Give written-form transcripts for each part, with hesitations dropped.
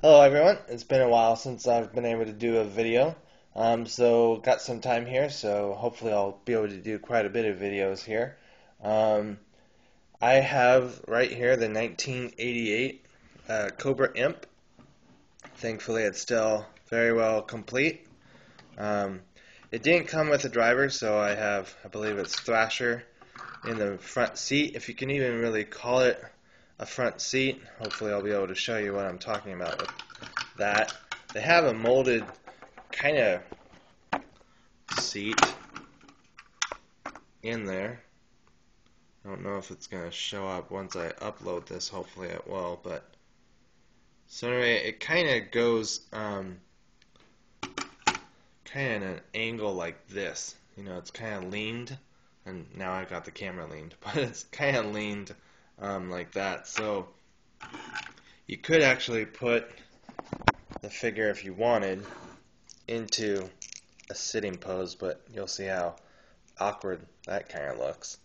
Hello everyone, it's been a while since I've been able to do a video, so got some time here, so hopefully I'll be able to do quite a bit of videos here. Um, I have right here the 1988 Cobra Imp. Thankfully it's still very well complete. Um, it didn't come with a driver, so I believe it's Thrasher in the front seat, if you can even really call it a front seat. Hopefully I'll be able to show you what I'm talking about with that. They have a molded kind of seat in there. I don't know if it's going to show up once I upload this. Hopefully it will. But so anyway, it kind of goes kind of in an angle like this. You know, it's kind of leaned, and now I've got the camera leaned, but it's kind of leaned like that. So you could actually put the figure, if you wanted, into a sitting pose, but you'll see how awkward that kind of looks.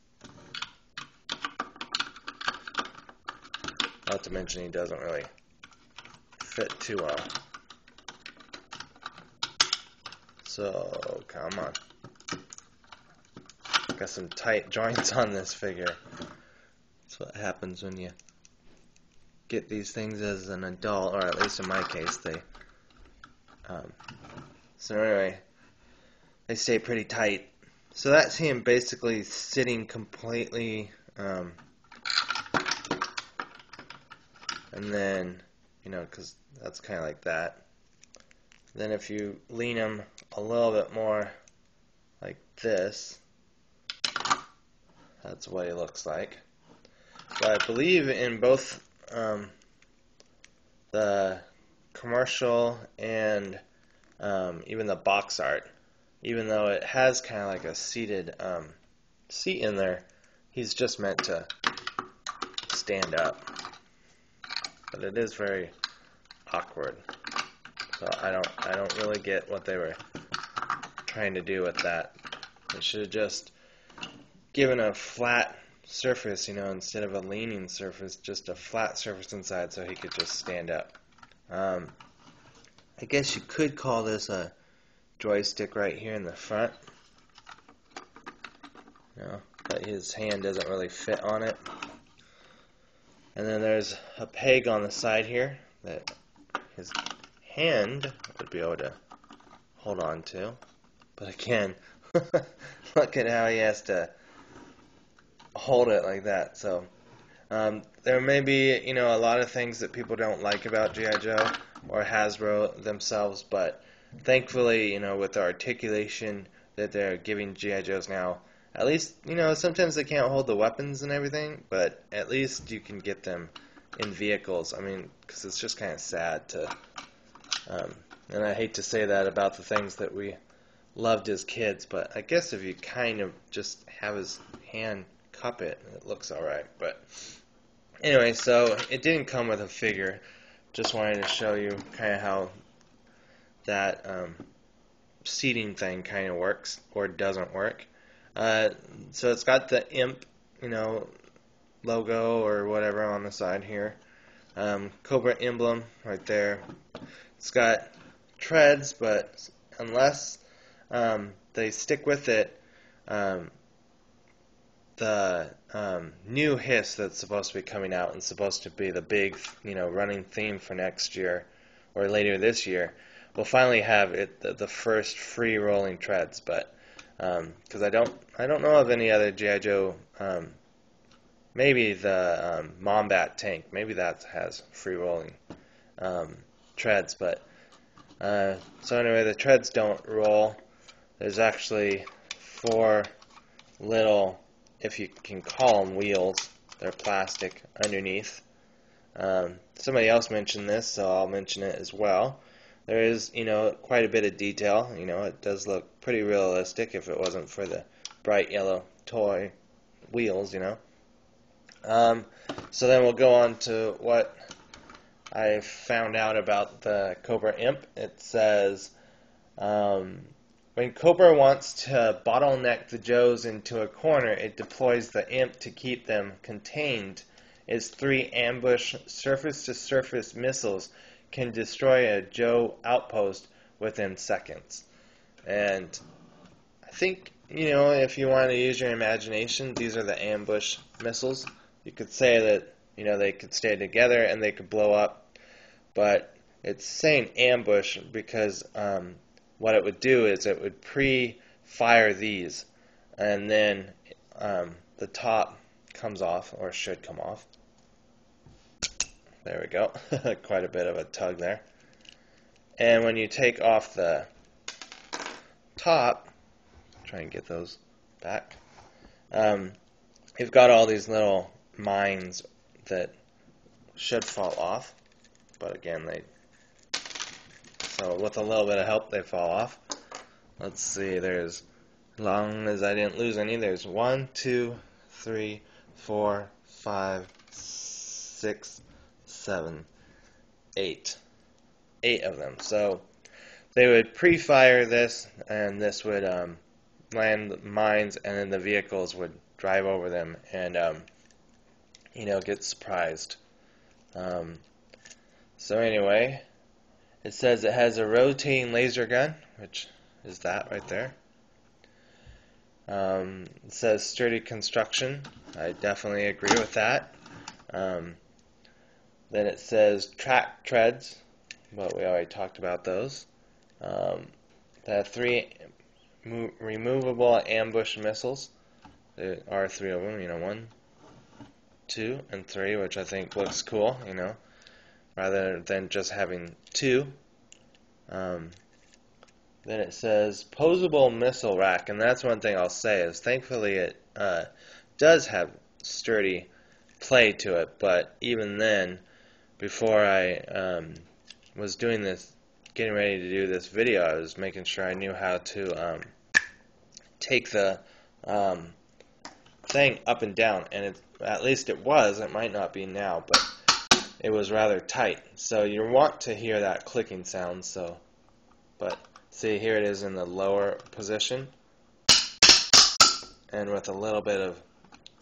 Not to mention he doesn't really fit too well. So, come on. Got some tight joints on this figure. That's what happens when you get these things as an adult, or at least in my case, they so anyway, they stay pretty tight. So that's him basically sitting completely, and then, you know, because that's kind of like that. Then if you lean him a little bit more like this, that's what he looks like. But I believe in both the commercial and even the box art, even though it has kind of like a seated seat in there, he's just meant to stand up. But it is very awkward. So I don't really get what they were trying to do with that. They should have just given a flat surface, you know, instead of a leaning surface, just a flat surface inside so he could just stand up. I guess you could call this a joystick right here in the front. You know, but his hand doesn't really fit on it. And then there's a peg on the side here that his hand would be able to hold on to. But again, look at how he has to hold it like that. So there may be, you know, a lot of things that people don't like about G.I. Joe or Hasbro themselves, but thankfully, you know, with the articulation that they're giving G.I. Joes now, at least, you know, sometimes they can't hold the weapons and everything, but at least you can get them in vehicles. I mean, because it's just kind of sad to, and I hate to say that about the things that we loved as kids, but I guess if you kind of just have his hand cup it, it looks alright. But anyway, so it didn't come with a figure. Just wanted to show you kind of how that seating thing kind of works or doesn't work. So it's got the Imp, you know, logo or whatever on the side here. Cobra emblem right there. It's got treads, but unless they stick with it, the new hiss that's supposed to be coming out and supposed to be the big, you know, running theme for next year or later this year, we'll finally have it the first free rolling treads. But because I don't know of any other G.I. Joe. Maybe the Mombat tank. Maybe that has free rolling treads. But so anyway, the treads don't roll. There's actually 4 little, if you can call them, wheels. They're plastic underneath. Somebody else mentioned this, so I'll mention it as well. There is, you know, quite a bit of detail. You know, it does look pretty realistic if it wasn't for the bright yellow toy wheels, you know. So then we'll go on to what I found out about the Cobra Imp. It says, when Cobra wants to bottleneck the Joes into a corner, it deploys the Imp to keep them contained. Its 3 ambush surface-to-surface missiles can destroy a Joe outpost within seconds. And I think, if you want to use your imagination, these are the ambush missiles. You could say that, they could stay together and they could blow up, but it's saying ambush because what it would do is it would pre-fire these, and then the top comes off, or should come off. There we go. Quite a bit of a tug there. And when you take off the top, try and get those back, you've got all these little mines that should fall off, but again, so with a little bit of help, they fall off. Let's see, as long as I didn't lose any, there's 1, 2, 3, 4, 5, 6, 7, 8. 8 of them. So they would pre-fire this, and this would land mines, and then the vehicles would drive over them and get surprised. So anyway, it says it has a rotating laser gun, which is that right there. It says sturdy construction. I definitely agree with that. Then it says track treads, but we already talked about those. They have 3 removable ambush missiles. There are 3 of them, 1, 2, and 3, which I think looks cool, rather than just having 2. Then it says posable missile rack, and that's one thing I'll say is thankfully it does have sturdy play to it, but even then, before I was doing this, getting ready to do this video, I was making sure I knew how to take the thing up and down, and at least it was. It might not be now, but it was rather tight. So you want to hear that clicking sound. But see, here it is in the lower position, and with a little bit of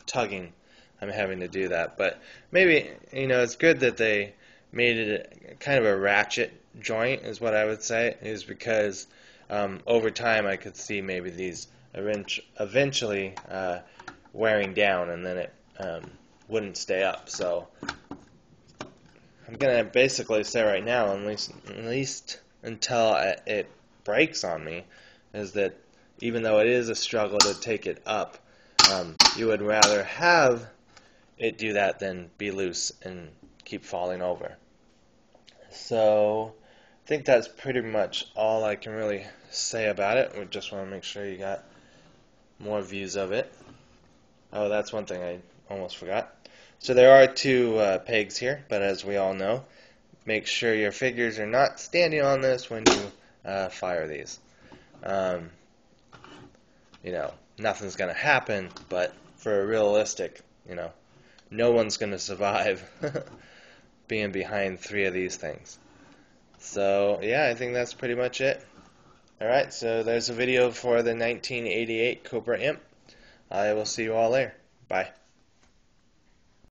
tugging, I'm having to do that. But maybe, it's good that they made it kind of a ratchet joint, is what I would say, is because over time I could see maybe these eventually wearing down, and then it wouldn't stay up. So I'm going to basically say right now, at least until it breaks on me, is that even though it is a struggle to take it up, you would rather have it do that than be loose and keep falling over. So I think that's pretty much all I can really say about it. We just want to make sure you got more views of it. Oh, that's one thing I almost forgot. So there are 2 pegs here, but as we all know, make sure your figures are not standing on this when you fire these. Nothing's going to happen, but for a realistic, no one's going to survive being behind 3 of these things. So, yeah, I think that's pretty much it. Alright, so there's a video for the 1988 Cobra Imp. I will see you all there. Bye.